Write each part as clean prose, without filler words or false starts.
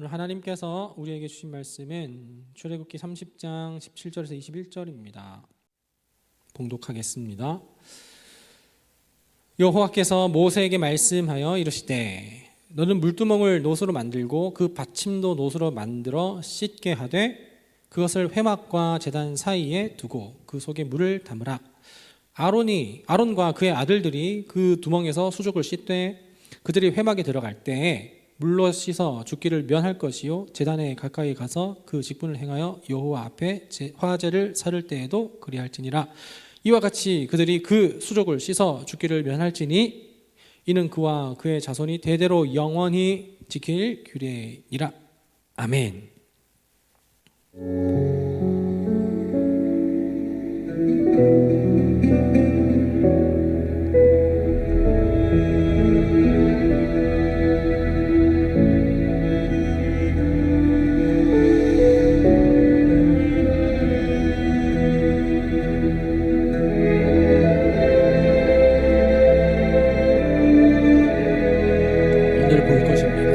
오늘 하나님께서 우리에게 주신 말씀은 출애굽기 30장 17절에서 21절입니다. 봉독하겠습니다. 여호와께서 모세에게 말씀하여 이르시되 너는 물두멍을 노수로 만들고 그 받침도 노수로 만들어 씻게 하되 그것을 회막과 제단 사이에 두고 그 속에 물을 담으라. 아론과 그의 아들들이 그 두멍에서 수족을 씻되 그들이 회막에 들어갈 때에 물로 씻어 죽기를 면할 것이요 제단에 가까이 가서 그 직분을 행하여 여호와 앞에 화제를 살을 때에도 그리할지니라. 이와 같이 그들이 그 수족을 씻어 죽기를 면할지니 이는 그와 그의 자손이 대대로 영원히 지킬 규례니라. 아멘. 오늘 볼 것입니다.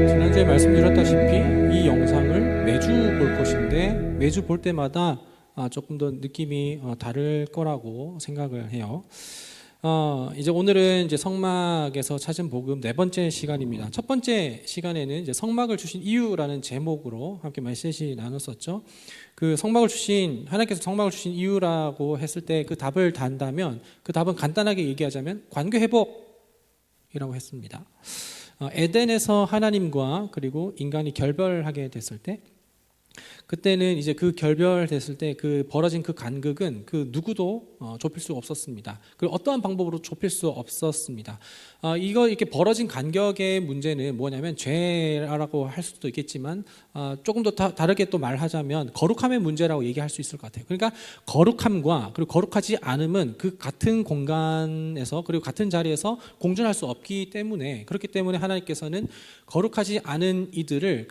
지난주에 말씀드렸다시피 이 영상을 매주 볼 것인데 매주 볼 때마다 조금 더 느낌이 다를 거라고 생각을 해요. 이제 오늘은 이제 성막에서 찾은 복음 네 번째 시간입니다. 첫 번째 시간에는 이제 성막을 주신 이유라는 제목으로 함께 메시지 나눴었죠. 그 하나님께서 성막을 주신 이유라고 했을 때 그 답을 단다면 그 답은 간단하게 얘기하자면 관계 회복이라고 했습니다. 에덴에서 하나님과 그리고 인간이 결별하게 됐을 때 그때는 이제 그 결별됐을 때 그 벌어진 그 간극은 그 누구도 좁힐 수 없었습니다. 그리고 어떠한 방법으로 좁힐 수 없었습니다. 이렇게 벌어진 간격의 문제는 뭐냐면 죄라고 할 수도 있겠지만 조금 더 다르게 또 말하자면 거룩함의 문제라고 얘기할 수 있을 것 같아요. 그러니까 거룩함과 그리고 거룩하지 않음은 그 같은 공간에서 그리고 같은 자리에서 공존할 수 없기 때문에 그렇기 때문에 하나님께서는 거룩하지 않은 이들을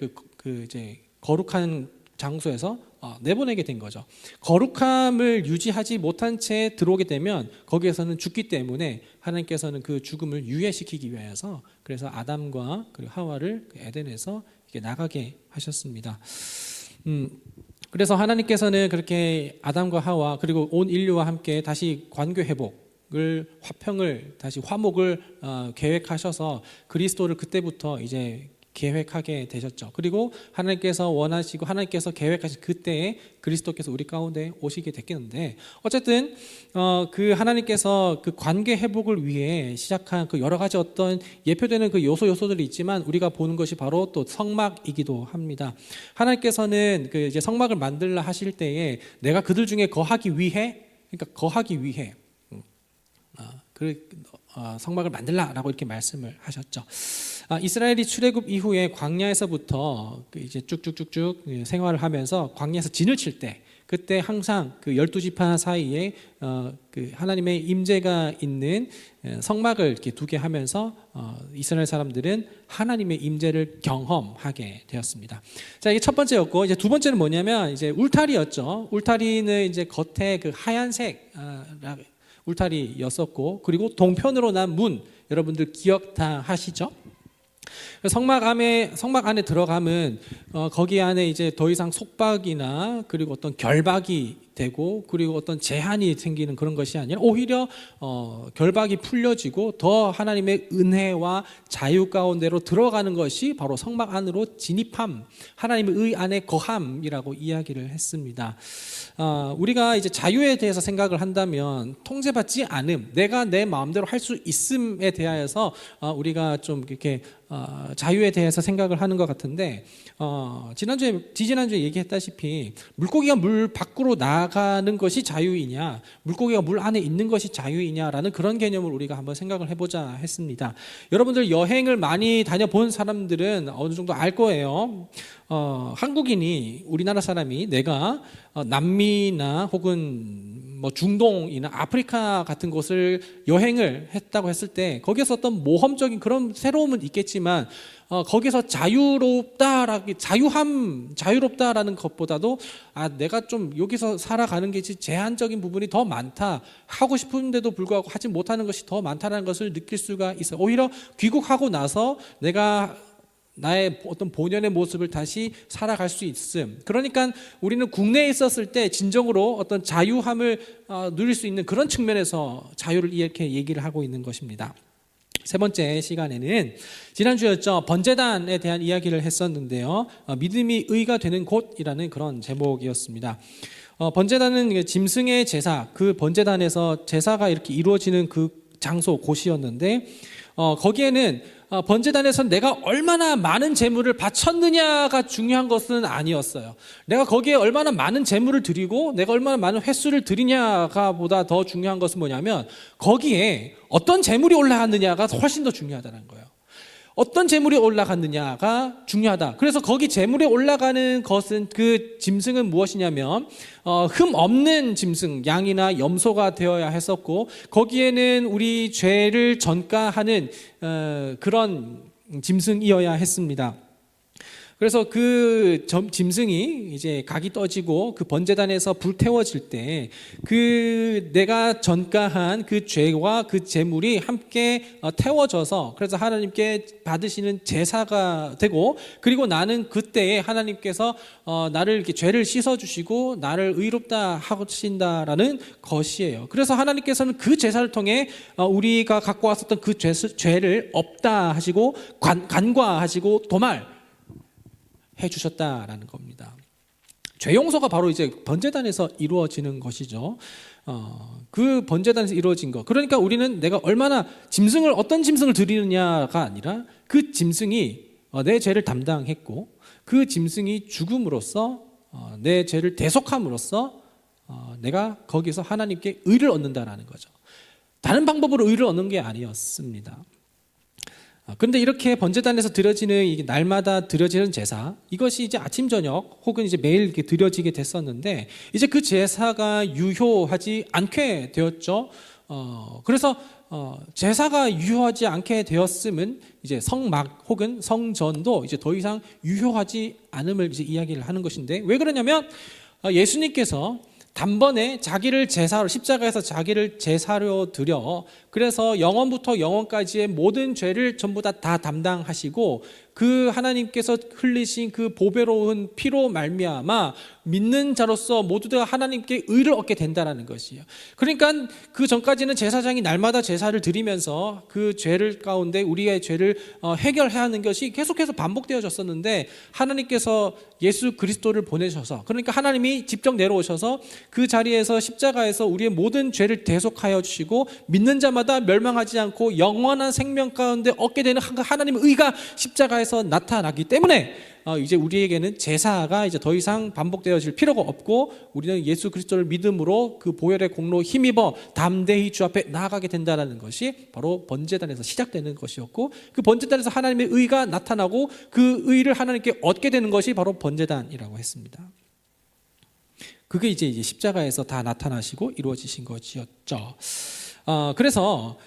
이제 거룩한 장소에서 내보내게 된 거죠. 거룩함을 유지하지 못한 채 들어오게 되면 거기에서는 죽기 때문에 하나님께서는 그 죽음을 유예시키기 위해서 그래서 아담과 그리고 하와를 에덴에서 나가게 하셨습니다. 그래서 하나님께서는 그렇게 아담과 하와 그리고 온 인류와 함께 다시 관계 회복을 다시 화목을 계획하셔서 그리스도를 그때부터 이제 계획하게 되셨죠. 그리고 하나님께서 원하시고 하나님께서 계획하신 그때에 그리스도께서 우리 가운데 오시게 됐겠는데 어쨌든 그 하나님께서 그 관계 회복을 위해 시작한 그 여러 가지 어떤 예표되는 그 요소들이 있지만 우리가 보는 것이 바로 또 성막이기도 합니다. 하나님께서는 그 이제 성막을 만들라 하실 때에 내가 그들 중에 거하기 위해 성막을 만들라라고 이렇게 말씀을 하셨죠. 이스라엘이 출애굽 이후에 광야에서부터 이제 쭉쭉쭉쭉 생활을 하면서 광야에서 진을 칠 때 그때 항상 그 12지파 사이에 그 하나님의 임재가 있는 성막을 이렇게 두게 하면서 이스라엘 사람들은 하나님의 임재를 경험하게 되었습니다. 자, 이게 첫 번째였고 이제 두 번째는 뭐냐면 이제 울타리였죠. 울타리는 이제 겉에 그 하얀색 울타리였었고 그리고 동편으로 난 문 여러분들 기억 다 하시죠? 성막 안에 들어가면 거기 안에 이제 더 이상 속박이나 그리고 어떤 결박이 되고 그리고 어떤 제한이 생기는 그런 것이 아니라 오히려 결박이 풀려지고 더 하나님의 은혜와 자유 가운데로 들어가는 것이 바로 성막 안으로 진입함, 하나님의 의 안에 거함이라고 이야기를 했습니다. 우리가 이제 자유에 대해서 생각을 한다면 통제받지 않음, 내가 내 마음대로 할 수 있음에 대하여서 우리가 좀 이렇게 자유에 대해서 생각을 하는 것 같은데 지지난주에 얘기했다시피 물고기가 물 밖으로 나가는 것이 자유이냐, 물고기가 물 안에 있는 것이 자유이냐라는 그런 개념을 우리가 한번 생각을 해보자 했습니다. 여러분들 여행을 많이 다녀본 사람들은 어느 정도 알 거예요. 한국인이, 우리나라 사람이 내가 남미나 혹은 뭐 중동이나 아프리카 같은 곳을 여행을 했다고 했을 때 거기서 어떤 모험적인 그런 새로움은 있겠지만 거기서 자유롭다라는 것보다도 내가 좀 여기서 살아가는 게 제한적인 부분이 더 많다, 하고 싶은데도 불구하고 하지 못하는 것이 더 많다는 것을 느낄 수가 있어요. 오히려 귀국하고 나서 내가 나의 어떤 본연의 모습을 다시 살아갈 수 있음. 그러니까 우리는 국내에 있었을 때 진정으로 어떤 자유함을 누릴 수 있는 그런 측면에서 자유를 이렇게 얘기를 하고 있는 것입니다. 세 번째 시간에는 지난주였죠. 번제단에 대한 이야기를 했었는데요. 믿음이 의가 되는 곳이라는 그런 제목이었습니다. 번제단은 짐승의 제사, 그 번제단에서 제사가 이렇게 이루어지는 그 장소, 곳이었는데 거기에는 번제단에서 내가 얼마나 많은 제물을 바쳤느냐가 중요한 것은 아니었어요. 내가 거기에 얼마나 많은 제물을 드리고 내가 얼마나 많은 횟수를 드리냐가 보다 더 중요한 것은 뭐냐면 거기에 어떤 제물이 올라갔느냐가 훨씬 더 중요하다는 거예요. 어떤 제물이 올라갔느냐가 중요하다. 그래서 거기 제물에 올라가는 것은, 그 짐승은 무엇이냐면 흠 없는 짐승, 양이나 염소가 되어야 했었고, 거기에는 우리 죄를 전가하는 그런 짐승이어야 했습니다. 그래서 그 짐승이 이제 각이 떠지고 그 번제단에서 불태워질 때 그 내가 전가한 그 죄와 그 제물이 함께 태워져서, 그래서 하나님께 받으시는 제사가 되고, 그리고 나는 그때에 하나님께서 나를 이렇게 죄를 씻어주시고 나를 의롭다 하신다라는 것이에요. 그래서 하나님께서는 그 제사를 통해 우리가 갖고 왔었던 그 죄를 없다 하시고 간과하시고 도말 해주셨다라는 겁니다. 죄 용서가 바로 이제 번제단에서 이루어지는 것이죠. 그 번제단에서 이루어진 것. 그러니까 우리는 내가 얼마나 어떤 짐승을 드리느냐가 아니라 그 짐승이 내 죄를 담당했고 그 짐승이 죽음으로써 내 죄를 대속함으로써 내가 거기서 하나님께 의를 얻는다라는 거죠. 다른 방법으로 의를 얻는 게 아니었습니다. 그런데 이렇게 번제단에서 드려지는, 이게 날마다 드려지는 제사, 이것이 이제 아침 저녁 혹은 이제 매일 이렇게 드려지게 됐었는데 이제 그 제사가 유효하지 않게 되었죠. 그래서 제사가 유효하지 않게 되었음은 이제 성막 혹은 성전도 이제 더 이상 유효하지 않음을 이제 이야기를 하는 것인데, 왜 그러냐면 예수님께서 단번에 자기를 제사로, 십자가에서 자기를 제사로 드려, 그래서 영원부터 영원까지의 모든 죄를 전부 다 담당하시고 그 하나님께서 흘리신 그 보배로운 피로 말미암아 믿는 자로서 모두 다 하나님께 의를 얻게 된다는 것이에요. 그러니까 그 전까지는 제사장이 날마다 제사를 드리면서 그 죄를 가운데 우리의 죄를 해결해야 하는 것이 계속해서 반복되어졌었는데, 하나님께서 예수 그리스도를 보내셔서, 그러니까 하나님이 직접 내려오셔서 그 자리에서 십자가에서 우리의 모든 죄를 대속하여 주시고 믿는 자마다 멸망하지 않고 영원한 생명 가운데 얻게 되는 하나님의 의가 십자가에서 나타나기 때문에 이제 우리에게는 제사가 이제 더 이상 반복되어질 필요가 없고 우리는 예수 그리스도를 믿음으로 그 보혈의 공로 힘입어 담대히 주 앞에 나아가게 된다는 것이 바로 번제단에서 시작되는 것이었고, 그 번제단에서 하나님의 의가 나타나고 그 의를 하나님께 얻게 되는 것이 바로 번제단이라고 했습니다. 그게 이제 십자가에서 다 나타나시고 이루어지신 것이었죠. 그래서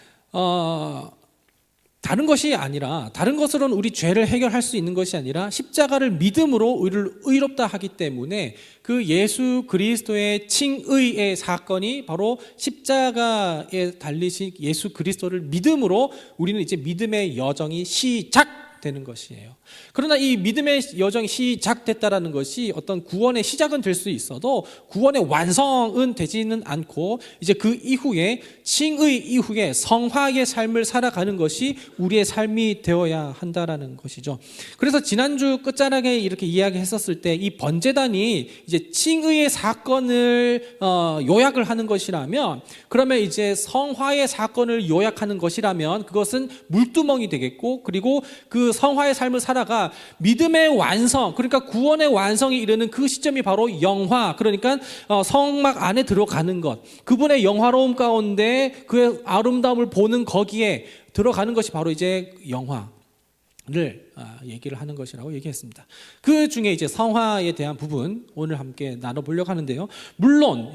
다른 것이 아니라, 다른 것으로는 우리 죄를 해결할 수 있는 것이 아니라 십자가를 믿음으로 의롭다 하기 때문에 그 예수 그리스도의 칭의의 사건이 바로 십자가에 달리신 예수 그리스도를 믿음으로 우리는 이제 믿음의 여정이 시작되는 것이에요. 그러나 이 믿음의 여정이 시작됐다라는 것이 어떤 구원의 시작은 될 수 있어도 구원의 완성은 되지는 않고, 이제 그 이후에 칭의 이후에 성화의 삶을 살아가는 것이 우리의 삶이 되어야 한다라는 것이죠. 그래서 지난주 끝자락에 이렇게 이야기했었을 때 이 번제단이 이제 칭의의 사건을 요약을 하는 것이라면, 그러면 이제 성화의 사건을 요약하는 것이라면 그것은 물두멍이 되겠고, 그리고 그 그 성화의 삶을 살아가 믿음의 완성, 그러니까 구원의 완성이 이르는 그 시점이 바로 영화, 그러니까 성막 안에 들어가는 것, 그분의 영화로움 가운데 그의 아름다움을 보는 거기에 들어가는 것이 바로 이제 영화를 얘기를 하는 것이라고 얘기했습니다. 그 중에 이제 성화에 대한 부분 오늘 함께 나눠보려고 하는데요. 물론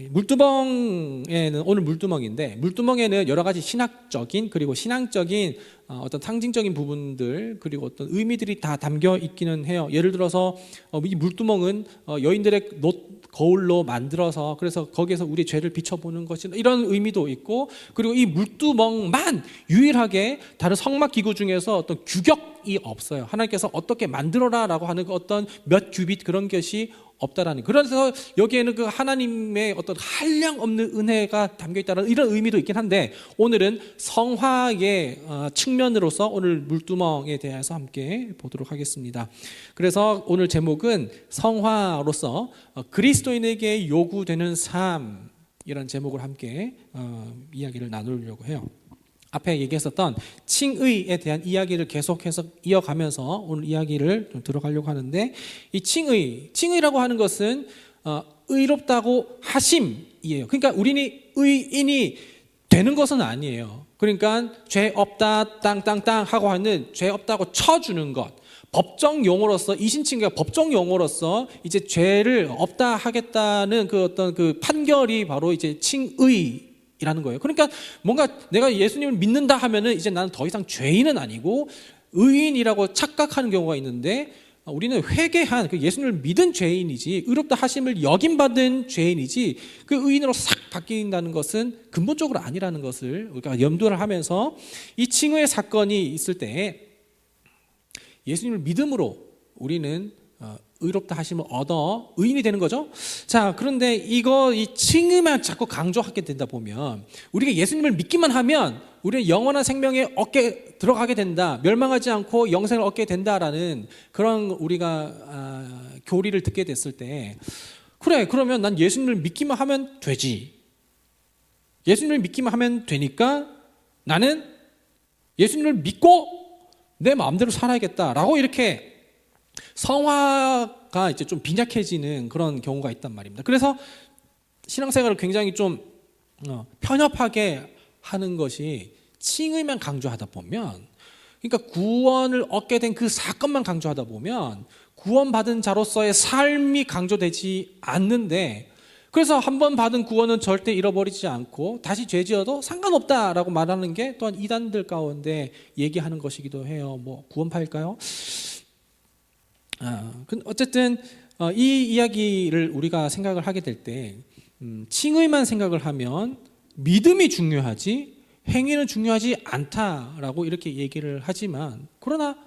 물두멍에는, 오늘 물두멍인데, 물두멍에는 여러 가지 신학적인 그리고 신앙적인 어떤 상징적인 부분들 그리고 어떤 의미들이 다 담겨 있기는 해요. 예를 들어서 이 물두멍은 여인들의 거울로 만들어서 그래서 거기에서 우리의 죄를 비춰보는 것이 이런 의미도 있고, 그리고 이 물두멍만 유일하게 다른 성막 기구 중에서 어떤 규격이 없어요. 하나님께서 어떻게 만들어라라고 하는 그 어떤 몇 규빗 그런 것이 없다라는, 그래서 여기에는 그 하나님의 어떤 한량 없는 은혜가 담겨 있다는 이런 의미도 있긴 한데, 오늘은 성화의 측면으로서 오늘 물두멍에 대해서 함께 보도록 하겠습니다. 그래서 오늘 제목은 성화로서 그리스도인에게 요구되는 삶, 이런 제목을 함께 이야기를 나누려고 해요. 앞에 얘기했었던 칭의에 대한 이야기를 계속해서 이어가면서 오늘 이야기를 좀 들어가려고 하는데, 이 칭의라고 하는 것은 의롭다고 하심이에요. 그러니까 우리는 의인이 되는 것은 아니에요. 그러니까 죄 없다 땅땅땅 하고 하는 죄 없다고 쳐주는 것, 법정 용어로서 이신칭의가 법정 용어로서 이제 죄를 없다 하겠다는 그 어떤 그 판결이 바로 이제 칭의 이라는 거예요. 그러니까 뭔가 내가 예수님을 믿는다 하면은 이제 나는 더 이상 죄인은 아니고 의인이라고 착각하는 경우가 있는데, 우리는 회개한 그 예수님을 믿은 죄인이지, 의롭다 하심을 여김받은 죄인이지, 그 의인으로 싹 바뀐다는 것은 근본적으로 아니라는 것을 우리가 염두를 하면서, 이 칭의의 사건이 있을 때 예수님을 믿음으로 우리는 의롭다 하심을 얻어 의인이 되는 거죠. 자, 그런데 이 칭의만 자꾸 강조하게 된다 보면, 우리가 예수님을 믿기만 하면 우리는 영원한 생명에 얻게 들어가게 된다, 멸망하지 않고 영생을 얻게 된다라는 그런 우리가 교리를 듣게 됐을 때, 그래, 그러면 난 예수님을 믿기만 하면 되지, 예수님을 믿기만 하면 되니까 나는 예수님을 믿고 내 마음대로 살아야겠다라고 이렇게 성화가 이제 좀 빈약해지는 그런 경우가 있단 말입니다. 그래서 신앙생활을 굉장히 좀 편협하게 하는 것이, 칭의만 강조하다 보면, 그러니까 구원을 얻게 된 그 사건만 강조하다 보면 구원받은 자로서의 삶이 강조되지 않는데, 그래서 한 번 받은 구원은 절대 잃어버리지 않고 다시 죄지어도 상관없다라고 말하는 게 또한 이단들 가운데 얘기하는 것이기도 해요. 뭐 구원파일까요? 어쨌든 이 이야기를 우리가 생각을 하게 될 때, 칭의만 생각을 하면 믿음이 중요하지 행위는 중요하지 않다라고 이렇게 얘기를 하지만, 그러나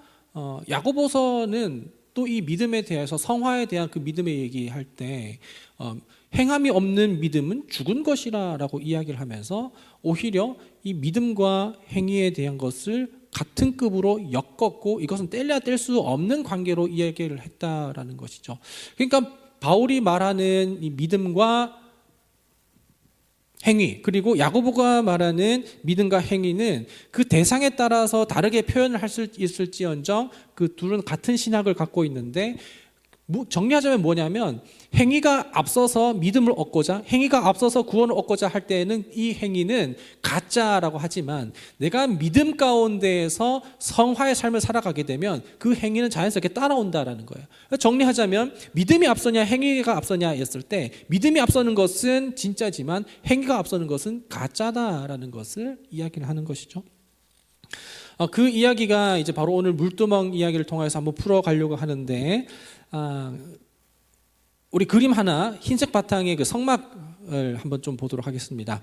야고보서는 또 이 믿음에 대해서, 성화에 대한 그 믿음의 얘기할 때 행함이 없는 믿음은 죽은 것이라고 이야기를 하면서 오히려 이 믿음과 행위에 대한 것을 같은 급으로 엮었고, 이것은 뗄래야 뗄 수 없는 관계로 이야기를 했다라는 것이죠. 그러니까 바울이 말하는 이 믿음과 행위, 그리고 야고보가 말하는 믿음과 행위는 그 대상에 따라서 다르게 표현을 할 수 있을지언정 그 둘은 같은 신학을 갖고 있는데, 정리하자면 뭐냐면, 행위가 앞서서 믿음을 얻고자, 행위가 앞서서 구원을 얻고자 할 때에는 이 행위는 가짜라고 하지만, 내가 믿음 가운데에서 성화의 삶을 살아가게 되면 그 행위는 자연스럽게 따라온다라는 거예요. 정리하자면 믿음이 앞서냐 행위가 앞서냐 했을 때, 믿음이 앞서는 것은 진짜지만 행위가 앞서는 것은 가짜다라는 것을 이야기를 하는 것이죠. 그 이야기가 이제 바로 오늘 물두멍 이야기를 통해서 한번 풀어가려고 하는데, 우리 그림 하나, 흰색 바탕의 그 성막을 한번 좀 보도록 하겠습니다.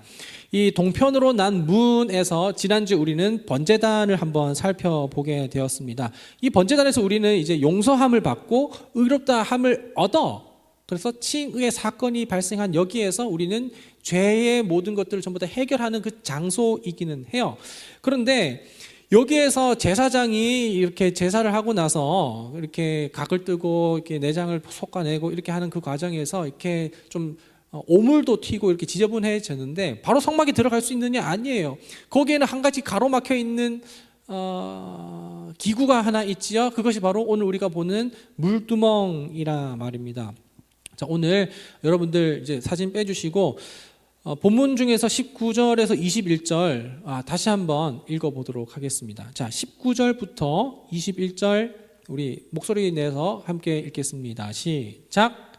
이 동편으로 난 문에서 지난주 우리는 번제단을 한번 살펴보게 되었습니다. 이 번제단에서 우리는 이제 용서함을 받고 의롭다함을 얻어, 그래서 칭의의 사건이 발생한 여기에서 우리는 죄의 모든 것들을 전부 다 해결하는 그 장소이기는 해요. 그런데 여기에서 제사장이 이렇게 제사를 하고 나서 이렇게 각을 뜨고 이렇게 내장을 솎아내고 이렇게 하는 그 과정에서 이렇게 좀 오물도 튀고 이렇게 지저분해졌는데 바로 성막에 들어갈 수 있느냐? 아니에요. 거기에는 한 가지 가로막혀 있는 기구가 하나 있지요. 그것이 바로 오늘 우리가 보는 물두멍이라 말입니다. 자, 오늘 여러분들 이제 사진 빼주시고 본문 중에서 19절에서 21절 다시 한번 읽어보도록 하겠습니다. 자, 19절부터 21절 우리 목소리 내서 함께 읽겠습니다. 시작.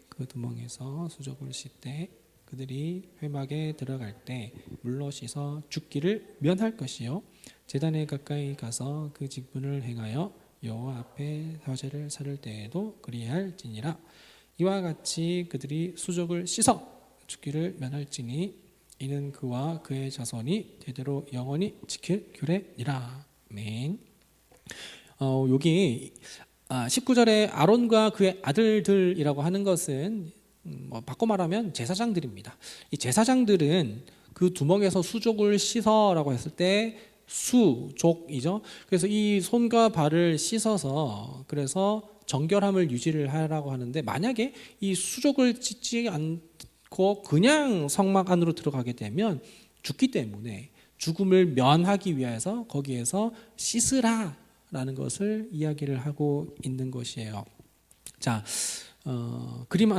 그 두멍에서 수족을 씻되 그들이 회막에 들어갈 때 물로 씻어 죽기를 면할 것이요 제단에 가까이 가서 그 직분을 행하여 여호와 앞에 화제를 살을 때에도 그리할지니라. 이와 같이 그들이 수족을 씻어 죽기를 면할지니 이는 그와 그의 자손이 대대로 영원히 지킬 규례니라. 아멘. 여기 19절에 아론과 그의 아들들이라고 하는 것은 바꿔 말하면 제사장들입니다. 이 제사장들은 그 두멍에서 수족을 씻어라고 했을 때 수족이죠. 그래서 이 손과 발을 씻어서 그래서 정결함을 유지를 하라고 하는데, 만약에 이 수족을 씻지 않고 그냥 성막 안으로 들어가게 되면 죽기 때문에 죽음을 면하기 위해서 거기에서 씻으라라는 것을 이야기를 하고 있는 것이에요. 자,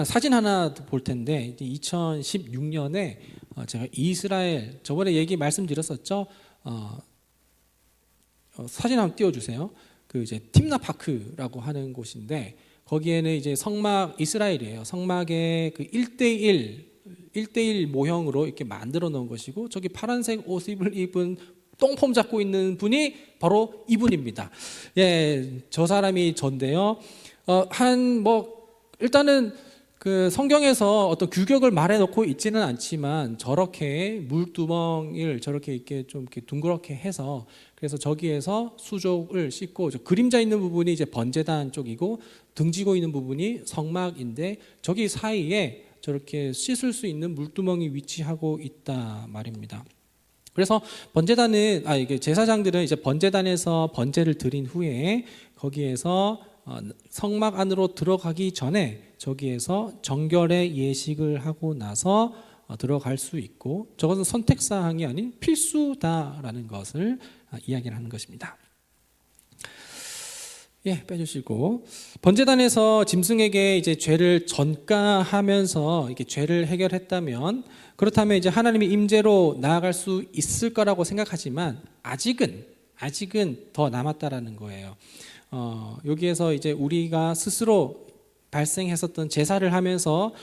사진 하나 볼 텐데 2016년에 제가 이스라엘 저번에 말씀드렸었죠. 사진 한번 띄워주세요. 그 이제 팀나파크라고 하는 곳인데 거기에는 이제 성막 이스라엘이에요. 성막의 그 1대1 모형으로 이렇게 만들어 놓은 것이고 저기 파란색 옷을 입은 똥폼 잡고 있는 분이 바로 이분입니다. 예, 저 사람이 전데요. 일단은 그 성경에서 어떤 규격을 말해놓고 있지는 않지만 저렇게 물두멍을 저렇게 이렇게 좀 이렇게 둥그렇게 해서 그래서 저기에서 수족을 씻고 그림자 있는 부분이 이제 번제단 쪽이고 등지고 있는 부분이 성막인데 저기 사이에 저렇게 씻을 수 있는 물두멍이 위치하고 있다 말입니다. 그래서 이게 제사장들은 이제 번제단에서 번제를 드린 후에 거기에서 성막 안으로 들어가기 전에 저기에서 정결의 예식을 하고 나서 들어갈 수 있고 저것은 선택사항이 아닌 필수다라는 것을 이야기를 하는 것입니다. 예, 빼주시고 번제단에서 짐승에게 이제 죄를 전가하면서 이렇게 죄를 해결했다면 그렇다면 이제 하나님의 임재로 나아갈 수 있을 거라고 생각하지만 아직은 더 남았다라는 거예요. 여기에서 이제 우리가 스스로 발생했었던 제사를 하면서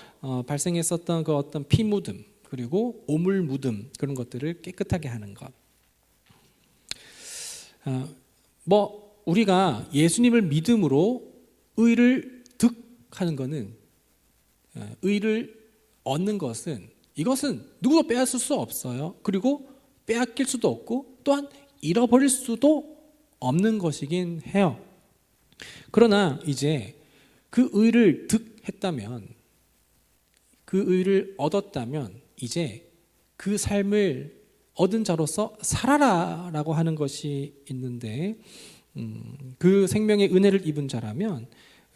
발생했었던 그 어떤 피 묻음 그리고 오물 묻음 그런 것들을 깨끗하게 하는 것. 우리가 예수님을 믿음으로 의를 득하는 것은 의를 얻는 것은 이것은 누구도 빼앗을 수 없어요. 그리고 빼앗길 수도 없고 또한 잃어버릴 수도 없는 것이긴 해요. 그러나 이제 그 의를 득했다면 그 의를 얻었다면 이제 그 삶을 얻은 자로서 살아라라고 하는 것이 있는데 그 생명의 은혜를 입은 자라면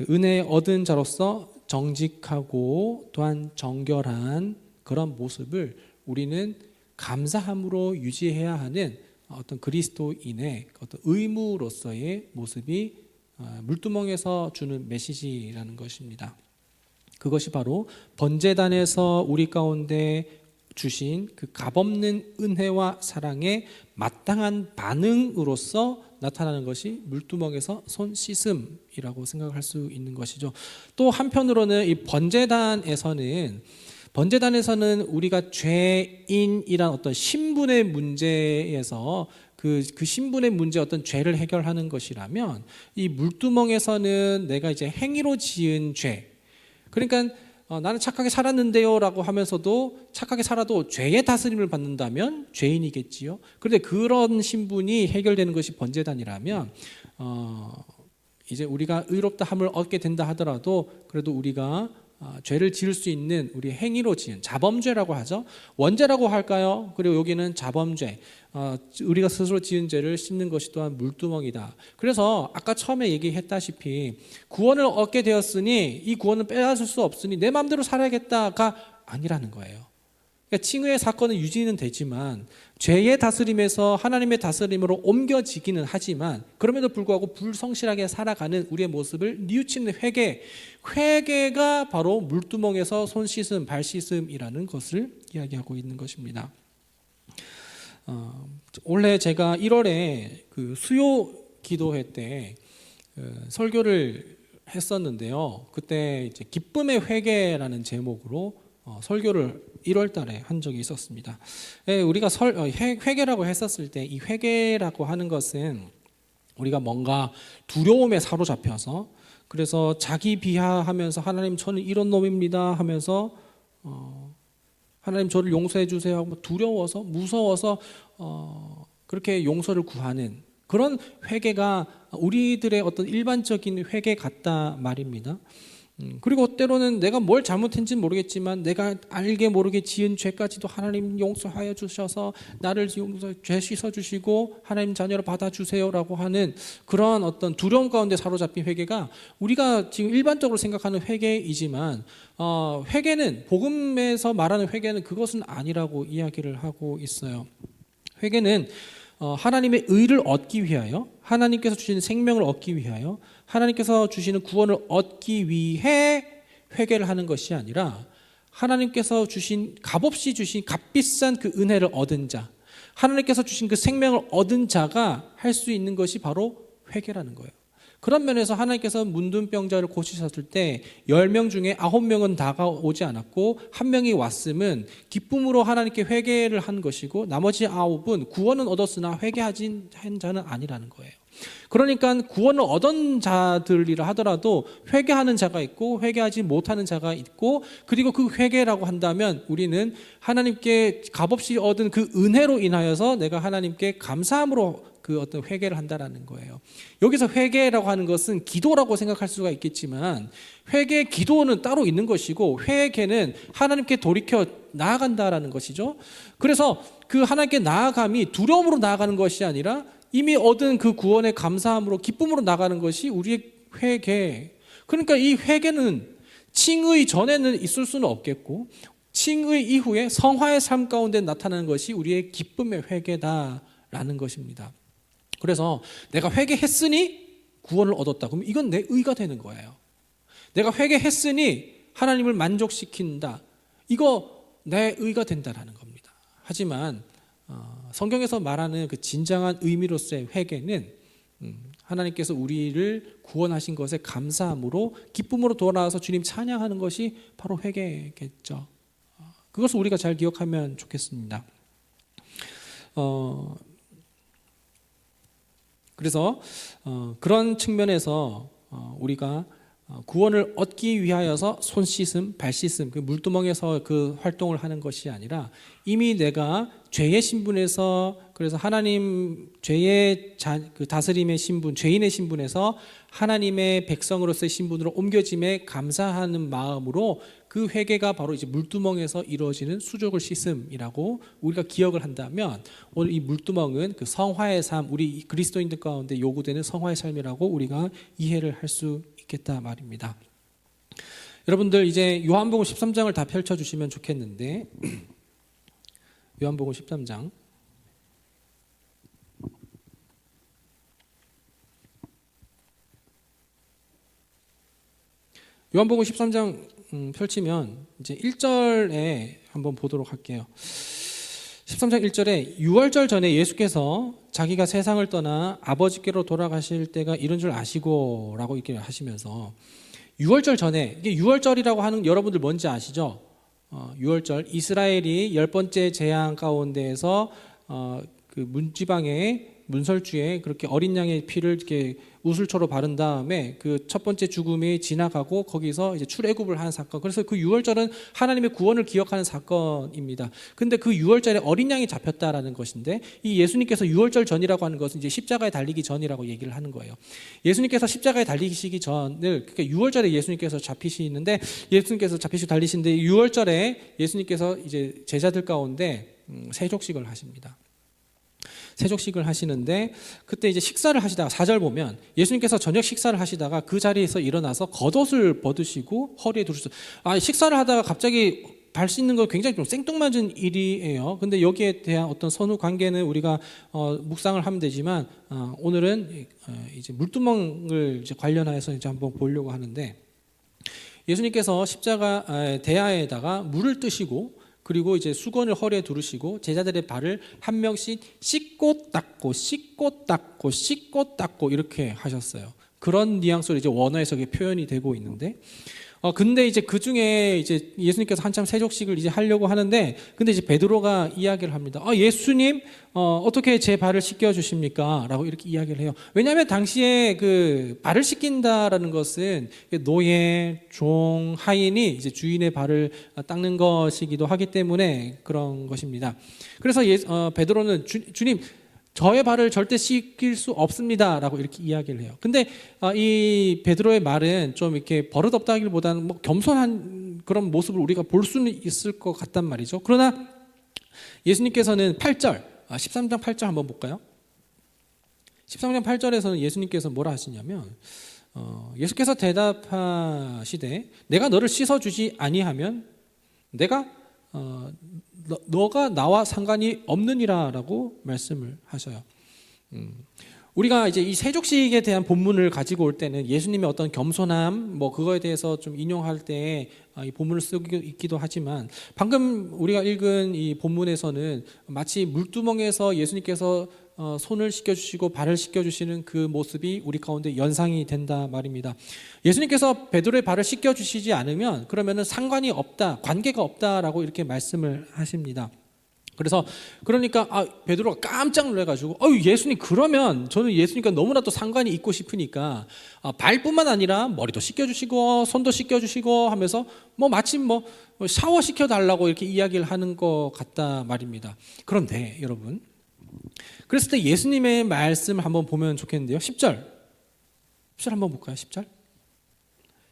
은혜 얻은 자로서 정직하고 또한 정결한 그런 모습을 우리는 감사함으로 유지해야 하는 어떤 그리스도인의 어떤 의무로서의 모습이 물두멍에서 주는 메시지라는 것입니다. 그것이 바로 번제단에서 우리 가운데 주신 그 값없는 은혜와 사랑의 마땅한 반응으로서 나타나는 것이 물두멍에서 손 씻음이라고 생각할 수 있는 것이죠. 또 한편으로는 이 번제단에서는 우리가 죄인이란 어떤 신분의 문제에서 그 신분의 문제 어떤 죄를 해결하는 것이라면 이 물두멍에서는 내가 이제 행위로 지은 죄, 그러니까 나는 착하게 살았는데요라고 하면서도 착하게 살아도 죄의 다스림을 받는다면 죄인이겠지요. 그런데 그런 신분이 해결되는 것이 번제단이라면 이제 우리가 의롭다함을 얻게 된다 하더라도 그래도 우리가 죄를 지을 수 있는 우리 행위로 지은 자범죄라고 하죠. 원죄라고 할까요? 그리고 여기는 자범죄, 우리가 스스로 지은 죄를 씻는 것이 또한 물두멍이다. 그래서 아까 처음에 얘기했다시피 구원을 얻게 되었으니 이 구원은 빼앗을 수 없으니 내 마음대로 살아야겠다가 아니라는 거예요. 그러니까 칭의의 사건은 유지는 되지만 죄의 다스림에서 하나님의 다스림으로 옮겨지기는 하지만 그럼에도 불구하고 불성실하게 살아가는 우리의 모습을 뉘우치는 회개가 바로 물두멍에서 손 씻음, 발 씻음이라는 것을 이야기하고 있는 것입니다. 원래 제가 1월에 그 수요 기도회 때 설교를 했었는데요. 그때 이제 기쁨의 회개라는 제목으로 설교를 1월 달에 한 적이 있었습니다. 우리가 회개라고 했었을 때 이 회개라고 하는 것은 우리가 뭔가 두려움에 사로잡혀서 그래서 자기 비하하면서 하나님 저는 이런 놈입니다 하면서 하나님 저를 용서해 주세요 하고 두려워서 무서워서 그렇게 용서를 구하는 그런 회개가 우리들의 어떤 일반적인 회개 같다 말입니다. 그리고 때로는 내가 뭘 잘못했는지는 모르겠지만 내가 알게 모르게 지은 죄까지도 하나님 용서하여 주셔서 나를 죄 씻어 주시고 하나님 자녀로 받아주세요라고 하는 그런 어떤 두려움 가운데 사로잡힌 회개가 우리가 지금 일반적으로 생각하는 회개이지만 회개는 복음에서 말하는 회개는 그것은 아니라고 이야기를 하고 있어요. 회개는 하나님의 의를 얻기 위하여 하나님께서 주시는 생명을 얻기 위하여 하나님께서 주시는 구원을 얻기 위해 회개를 하는 것이 아니라 하나님께서 주신 값없이 주신 값비싼 그 은혜를 얻은 자 하나님께서 주신 그 생명을 얻은 자가 할 수 있는 것이 바로 회개라는 거예요. 그런 면에서 하나님께서 문둥병자를 고치셨을 때 10명 중에 9명은 다가오지 않았고 1명이 왔음은 기쁨으로 하나님께 회개를 한 것이고 나머지 9은 구원은 얻었으나 회개하지 한 자는 아니라는 거예요. 그러니까 구원을 얻은 자들이라 하더라도 회개하는 자가 있고 회개하지 못하는 자가 있고 그리고 그 회개라고 한다면 우리는 하나님께 값없이 얻은 그 은혜로 인하여서 내가 하나님께 감사함으로 그 어떤 회개를 한다라는 거예요. 여기서 회개라고 하는 것은 기도라고 생각할 수가 있겠지만 회개 기도는 따로 있는 것이고 회개는 하나님께 돌이켜 나아간다라는 것이죠. 그래서 그 하나님께 나아감이 두려움으로 나아가는 것이 아니라 이미 얻은 그 구원의 감사함으로 기쁨으로 나가는 것이 우리의 회개. 그러니까 이 회개는 칭의 전에는 있을 수는 없겠고 칭의 이후에 성화의 삶 가운데 나타나는 것이 우리의 기쁨의 회개다라는 것입니다. 그래서 내가 회개했으니 구원을 얻었다. 그럼 이건 내 의가 되는 거예요. 내가 회개했으니 하나님을 만족시킨다. 이거 내 의가 된다라는 겁니다. 하지만 성경에서 말하는 그 진정한 의미로서의 회개는 하나님께서 우리를 구원하신 것에 감사함으로 기쁨으로 돌아와서 주님 찬양하는 것이 바로 회개겠죠. 그것을 우리가 잘 기억하면 좋겠습니다. 그래서 그런 측면에서 우리가 구원을 얻기 위하여서 손 씻음, 발 씻음, 그 물두멍에서 그 활동을 하는 것이 아니라 이미 내가 죄의 신분에서 그래서 하나님 죄의 그 다스림의 신분, 죄인의 신분에서 하나님의 백성으로서의 신분으로 옮겨짐에 감사하는 마음으로 그 회개가 바로 이제 물두멍에서 이루어지는 수족을 씻음이라고 우리가 기억을 한다면 오늘 이 물두멍은 그 성화의 삶, 우리 그리스도인들 가운데 요구되는 성화의 삶이라고 우리가 이해를 할 수 있겠다 말입니다. 여러분들 이제 요한복음 13장을 다 펼쳐주시면 좋겠는데 요한복음 13장 요한복음 13장 펼치면 이제 1절에 한번 보도록 할게요. 13장 1절에 유월절 전에 예수께서 자기가 세상을 떠나 아버지께로 돌아가실 때가 이런 줄 아시고 라고 이렇게 하시면서 유월절 전에 이게 유월절이라고 하는 여러분들 뭔지 아시죠? 유월절 이스라엘이 10번째 재앙 가운데에서 그 문지방에 문설주에 그렇게 어린 양의 피를 이렇게 우슬초로 바른 다음에 그 첫 번째 죽음이 지나가고 거기서 이제 출애굽을 한 사건. 그래서 그 유월절은 하나님의 구원을 기억하는 사건입니다. 근데 그 유월절에 어린 양이 잡혔다라는 것인데 이 예수님께서 유월절 전이라고 하는 것은 이제 십자가에 달리기 전이라고 얘기를 하는 거예요. 예수님께서 십자가에 달리시기 전을 그러니까 유월절에 예수님께서 잡히시는데 예수님께서 잡히시고 달리시는데 유월절에 예수님께서 이제 제자들 가운데 세족식을 하십니다. 세족식을 하시는데 그때 이제 식사를 하시다가 4절 보면 예수님께서 저녁 식사를 하시다가 그 자리에서 일어나서 겉옷을 벗으시고 허리에 두르셨어요. 식사를 하다가 갑자기 발 씻는 거 굉장히 좀 생뚱맞은 일이에요. 근데 여기에 대한 어떤 선후 관계는 우리가 묵상을 하면 되지만 오늘은 이제 물두멍을 이제 관련해서 이제 한번 보려고 하는데, 예수님께서 십자가 대야에다가 물을 뜨시고 그리고 이제 수건을 허리에 두르시고 제자들의 발을 한 명씩 씻고 닦고 씻고 닦고 씻고 닦고 이렇게 하셨어요. 그런 뉘앙스로 이제 원어에서 표현이 되고 있는데, 근데 이제 그 중에 이제 예수님께서 한참 세족식을 이제 하려고 하는데, 근데 이제 베드로가 이야기를 합니다. 예수님, 어떻게 제 발을 씻겨 주십니까? 라고 이렇게 이야기를 해요. 왜냐하면 당시에 그 발을 씻긴다라는 것은 노예, 종, 하인이 이제 주인의 발을 닦는 것이기도 하기 때문에 그런 것입니다. 그래서 베드로는 주님, 저의 발을 절대 씻길 수 없습니다 라고 이렇게 이야기를 해요. 근데 이 베드로의 말은 좀 이렇게 버릇없다기보다는 뭐 겸손한 그런 모습을 우리가 볼 수는 있을 것 같단 말이죠. 그러나 예수님께서는 8절, 13장 8절 한번 볼까요? 13장 8절에서는 예수님께서 뭐라 하시냐면, 예수께서 대답하시되 내가 너를 씻어주지 아니하면 내가 너가 나와 상관이 없느니라라고 말씀을 하셔요. 우리가 이제 이 세족식에 대한 본문을 가지고 올 때는 예수님의 어떤 겸손함, 뭐 그거에 대해서 좀 인용할 때 이 본문을 쓰고 있기도 하지만, 방금 우리가 읽은 이 본문에서는 마치 물두멍에서 예수님께서 손을 씻겨주시고 발을 씻겨주시는 그 모습이 우리 가운데 연상이 된다 말입니다. 예수님께서 베드로의 발을 씻겨주시지 않으면 그러면은 상관이 없다, 관계가 없다라고 이렇게 말씀을 하십니다. 그러니까 베드로가 깜짝 놀라가지고 예수님, 그러면 저는 예수님과 너무나도 상관이 있고 싶으니까 발뿐만 아니라 머리도 씻겨주시고 손도 씻겨주시고 하면서 뭐 마치 뭐 샤워 시켜달라고 이렇게 이야기를 하는 것 같다 말입니다. 그런데 여러분, 그랬을 때 예수님의 말씀을 한번 보면 좋겠는데요. 10절 한번 볼까요?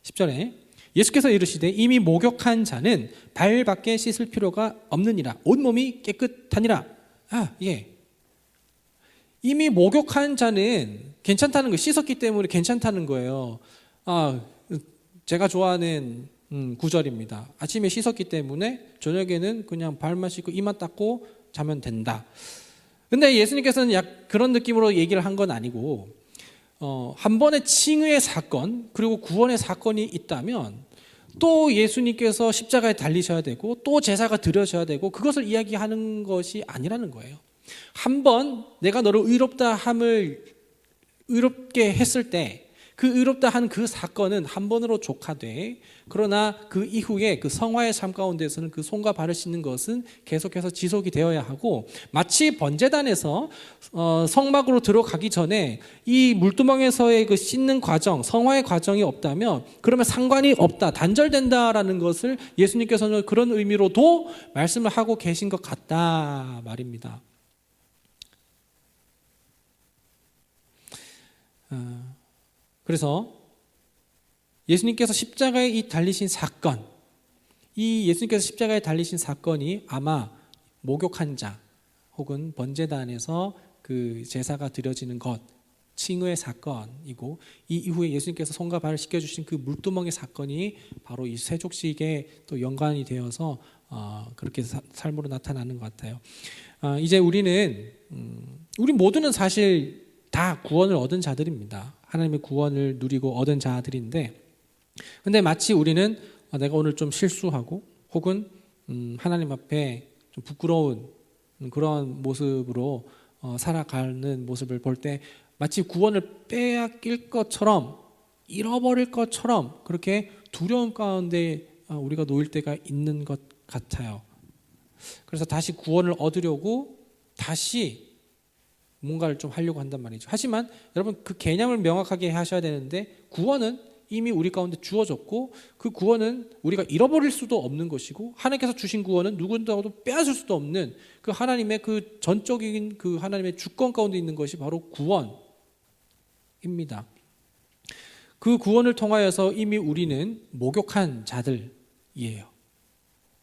10절에 예수께서 이르시되 이미 목욕한 자는 발밖에 씻을 필요가 없느니라. 온몸이 깨끗하니라. 이미 목욕한 자는 괜찮다는 거, 씻었기 때문에 괜찮다는 거예요. 제가 좋아하는 구절입니다. 아침에 씻었기 때문에 저녁에는 그냥 발만 씻고 이만 닦고 자면 된다. 근데 예수님께서는 그런 느낌으로 얘기를 한 건 아니고, 한 번의 칭의의 사건 그리고 구원의 사건이 있다면 또 예수님께서 십자가에 달리셔야 되고 또 제사가 드려져야 되고, 그것을 이야기하는 것이 아니라는 거예요. 한 번 내가 너를 의롭게 했을 때 그 의롭다 한 그 사건은 한 번으로 족하되, 그러나 그 이후에 그 성화의 삶 가운데서는 그 손과 발을 씻는 것은 계속해서 지속이 되어야 하고, 마치 번제단에서 성막으로 들어가기 전에 이 물두멍에서의 그 씻는 과정, 성화의 과정이 없다면 그러면 상관이 없다, 단절된다라는 것을 예수님께서는 그런 의미로도 말씀을 하고 계신 것 같다 말입니다. 그래서 예수님께서 십자가에 달리신 사건, 이 예수님께서 십자가에 달리신 사건이 아마 목욕한 자 혹은 번제단에서 그 제사가 드려지는 것, 칭의의 사건이고, 이 이후에 예수님께서 손과 발을 씻겨주신 그 물두멍의 사건이 바로 이 세족식에 또 연관이 되어서 그렇게 삶으로 나타나는 것 같아요. 이제 우리 모두는 사실 다 구원을 얻은 자들입니다. 하나님의 구원을 누리고 얻은 자들인데, 근데 마치 우리는 내가 오늘 좀 실수하고 혹은 하나님 앞에 좀 부끄러운 그런 모습으로 살아가는 모습을 볼 때 마치 구원을 빼앗길 것처럼, 잃어버릴 것처럼 그렇게 두려움 가운데 우리가 놓일 때가 있는 것 같아요. 그래서 다시 구원을 얻으려고 다시 뭔가를 좀 하려고 한단 말이죠. 하지만 여러분, 그 개념을 명확하게 하셔야 되는데, 구원은 이미 우리 가운데 주어졌고 그 구원은 우리가 잃어버릴 수도 없는 것이고, 하나님께서 주신 구원은 누군가도 빼앗을 수도 없는 그 하나님의 그 전적인 그 하나님의 주권 가운데 있는 것이 바로 구원입니다. 그 구원을 통하여서 이미 우리는 목욕한 자들이에요.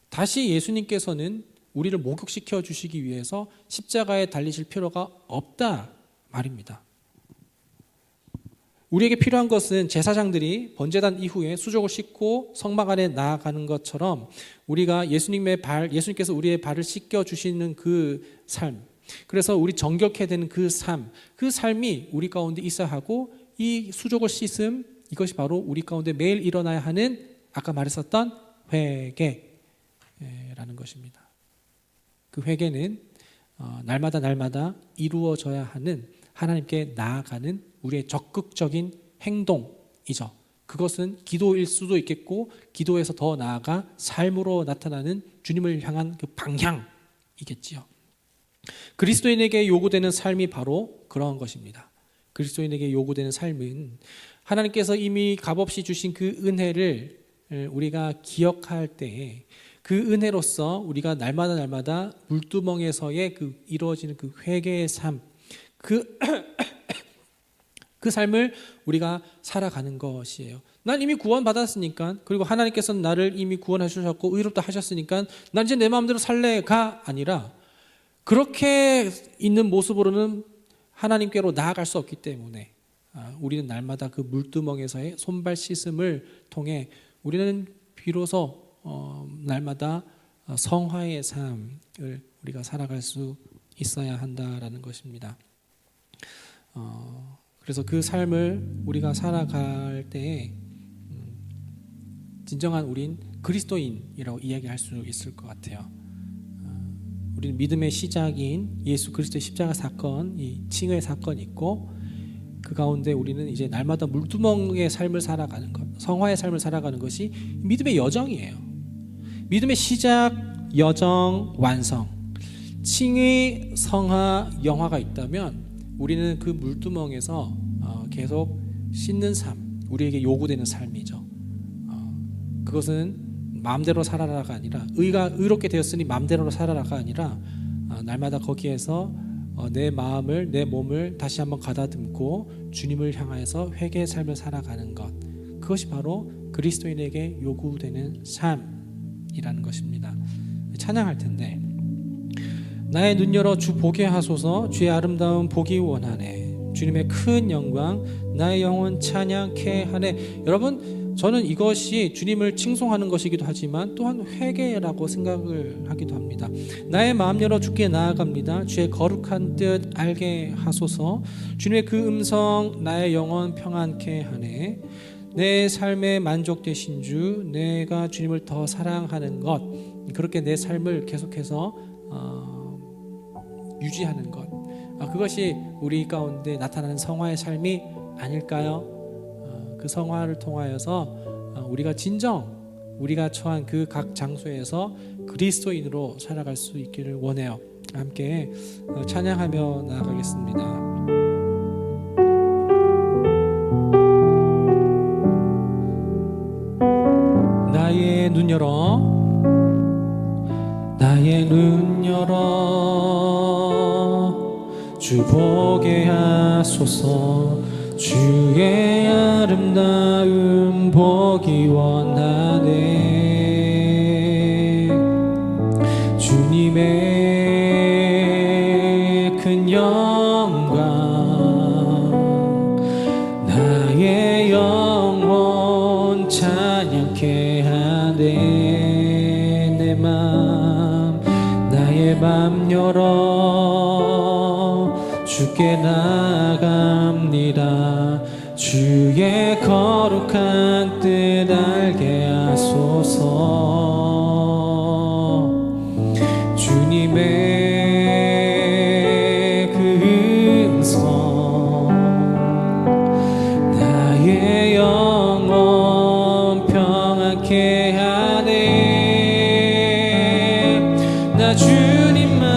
다시 예수님께서는 우리를 목욕시켜 주시기 위해서 십자가에 달리실 필요가 없다 말입니다. 우리에게 필요한 것은 제사장들이 번제단 이후에 수족을 씻고 성막 안에 나아가는 것처럼 우리가 예수님께서 우리의 발을 씻겨 주시는 그 삶, 그래서 우리 정결케 되는 그 삶이 우리 가운데 있어야 하고, 이 수족을 씻음, 이것이 바로 우리 가운데 매일 일어나야 하는 아까 말했었던 회개라는 것입니다. 그 회개는 날마다 이루어져야 하는 하나님께 나아가는 우리의 적극적인 행동이죠. 그것은 기도일 수도 있겠고, 기도에서 더 나아가 삶으로 나타나는 주님을 향한 그 방향이겠지요. 그리스도인에게 요구되는 삶이 바로 그러한 것입니다. 그리스도인에게 요구되는 삶은 하나님께서 이미 값없이 주신 그 은혜를 우리가 기억할 때에 그 은혜로서 우리가 날마다 물두멍에서의 그 이루어지는 그 회개의 삶, 그 삶을 우리가 살아가는 것이에요. 난 이미 구원받았으니까, 그리고 하나님께서는 나를 이미 구원하셨고 의롭다 하셨으니까 난 이제 내 마음대로 살래가 아니라, 그렇게 있는 모습으로는 하나님께로 나아갈 수 없기 때문에 우리는 날마다 그 물두멍에서의 손발 씻음을 통해 우리는 비로소 날마다 성화의 삶을 우리가 살아갈 수 있어야 한다라는 것입니다. 그래서 그 삶을 우리가 살아갈 때에 진정한 우린 그리스도인이라고 이야기할 수 있을 것 같아요. 우리는 믿음의 시작인 예수 그리스도의 십자가 사건, 이 칭의 사건이 있고, 그 가운데 우리는 이제 날마다 물두멍의 삶을 살아가는 것, 성화의 삶을 살아가는 것이 믿음의 여정이에요. 믿음의 시작, 여정, 완성. 칭의, 성화, 영화가 있다면 우리는 그 물두멍에서 계속 씻는 삶, 우리에게 요구되는 삶이죠. 그것은 마음대로 살아라가 아니라, 의롭게 되었으니 마음대로 살아라가 아니라 날마다 거기에서 내 마음을, 내 몸을 다시 한번 가다듬고 주님을 향하여서 회개의 삶을 살아가는 것, 그것이 바로 그리스도인에게 요구되는 삶이라는 것입니다. 찬양할 텐데, 나의 눈 열어 주 보게 하소서, 주의 아름다움 보기 원하네, 주님의 큰 영광 나의 영혼 찬양케 하네. 여러분, 저는 이것이 주님을 칭송하는 것이기도 하지만 또한 회개라고 생각을 하기도 합니다. 나의 마음 열어 주께 나아갑니다. 주의 거룩한 뜻 알게 하소서, 주님의 그 음성 나의 영혼 평안케 하네. 내 삶에 만족되신 주, 내가 주님을 더 사랑하는 것, 그렇게 내 삶을 계속해서 유지하는 것, 그것이 우리 가운데 나타나는 성화의 삶이 아닐까요? 그 성화를 통하여서 우리가 우리가 처한 그 각 장소에서 그리스도인으로 살아갈 수 있기를 원해요. 함께 찬양하며 나아가겠습니다. 나의 눈 열어, 나의 눈 열어 주 보게 하소서, 주의 아름다움 보기 원하네. 주님의 큰 영광 나의 영혼 찬양케 하네. 내 맘, 나의 맘 열어 주께 나아갑니다. 주의 거룩한 뜻 알게 하소서, 주님의 그 음성 나의 영혼 평안케 하네. 나 주님만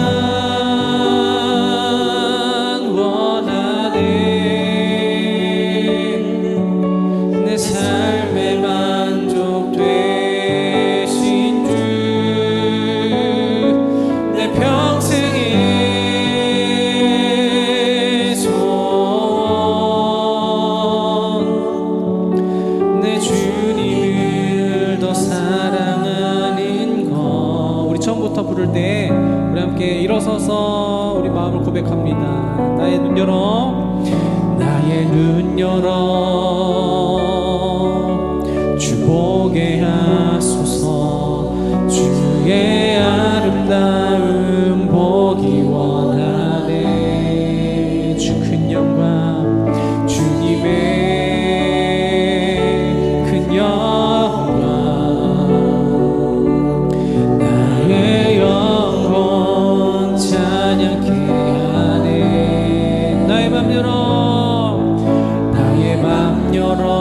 부를 때 우리 함께 일어서서 우리 마음을 고백합니다. 나의 눈 열어, 나의 문 열어 주 보게 하소서. 주의 아름다움 보기 원하네. 주 큰 영광, 주님의 큰 영광, 나의 영혼 찬양케 하네. 나의 맘 열어, 나의 맘 열어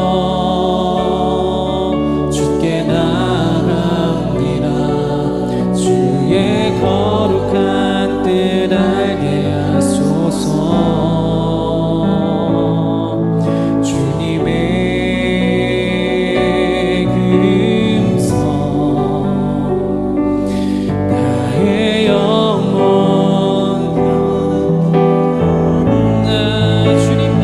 주께 나갑니다. 주의 거룩한 뜻 알게 하소서. 주님의 음성, 나의 영혼 주님만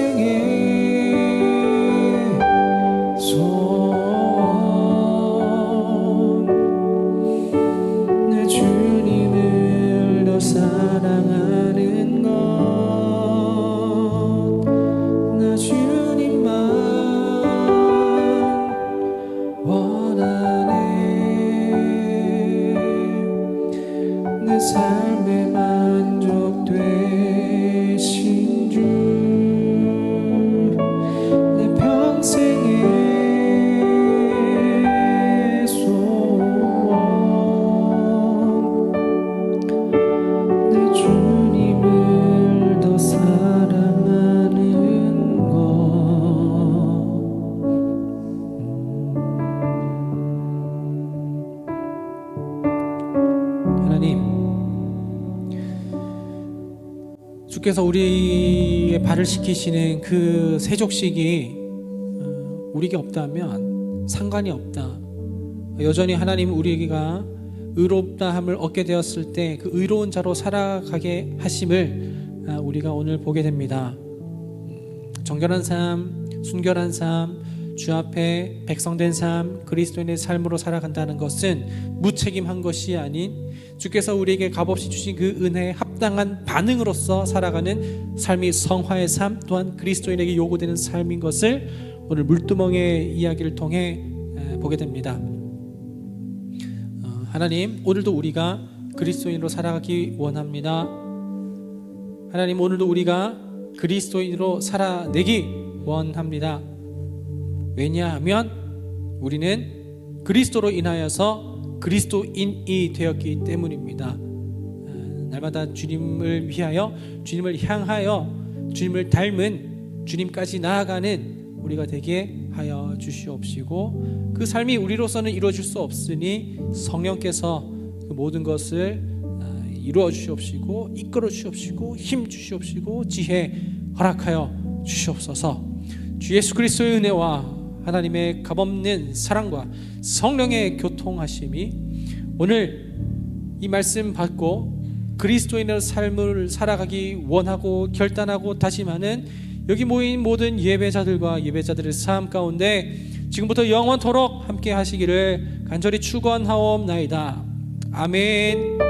평생의 소원 내 주님을 더 사랑하는 것 나 주님만 원하네 내 삶에 만족되신 주 내 평생의 소원 내 주님을 더 사랑하는 것 하나님, 주께서 우리의 발을 씻기시는 그 세족식이 우리에게 없다면 상관이 없다. 여전히 하나님 우리가 의롭다함을 얻게 되었을 때 그 의로운 자로 살아가게 하심을 우리가 오늘 보게 됩니다. 정결한 삶, 순결한 삶, 주 앞에 백성된 삶, 그리스도인의 삶으로 살아간다는 것은 무책임한 것이 아닌 주께서 우리에게 값없이 주신 그 은혜에 합당한 반응으로서 살아가는 삶이 성화의 삶, 또한 그리스도인에게 요구되는 삶인 것을 오늘 물두멍의 이야기를 통해 보게 됩니다. 하나님, 오늘도 우리가 그리스도인으로 살아가기 원합니다. 하나님, 오늘도 우리가 그리스도인으로 살아내기 원합니다. 왜냐하면 우리는 그리스도로 인하여서 그리스도인이 되었기 때문입니다. 날마다 주님을 위하여, 주님을 향하여, 주님을 닮은, 주님까지 나아가는 우리가 되게 하여 주시옵시고, 그 삶이 우리로서는 이루어질 수 없으니 성령께서 그 모든 것을 이루어 주시옵시고, 이끌어 주시옵시고, 힘 주시옵시고, 지혜 허락하여 주시옵소서. 주 예수 그리스도의 은혜와 하나님의 값없는 사랑과 성령의 교통하심이 오늘 이 말씀 받고 그리스도인의 삶을 살아가기 원하고 결단하고 다짐하는 여기 모인 모든 예배자들과 예배자들의 삶 가운데 지금부터 영원토록 함께 하시기를 간절히 축원하옵나이다. 아멘.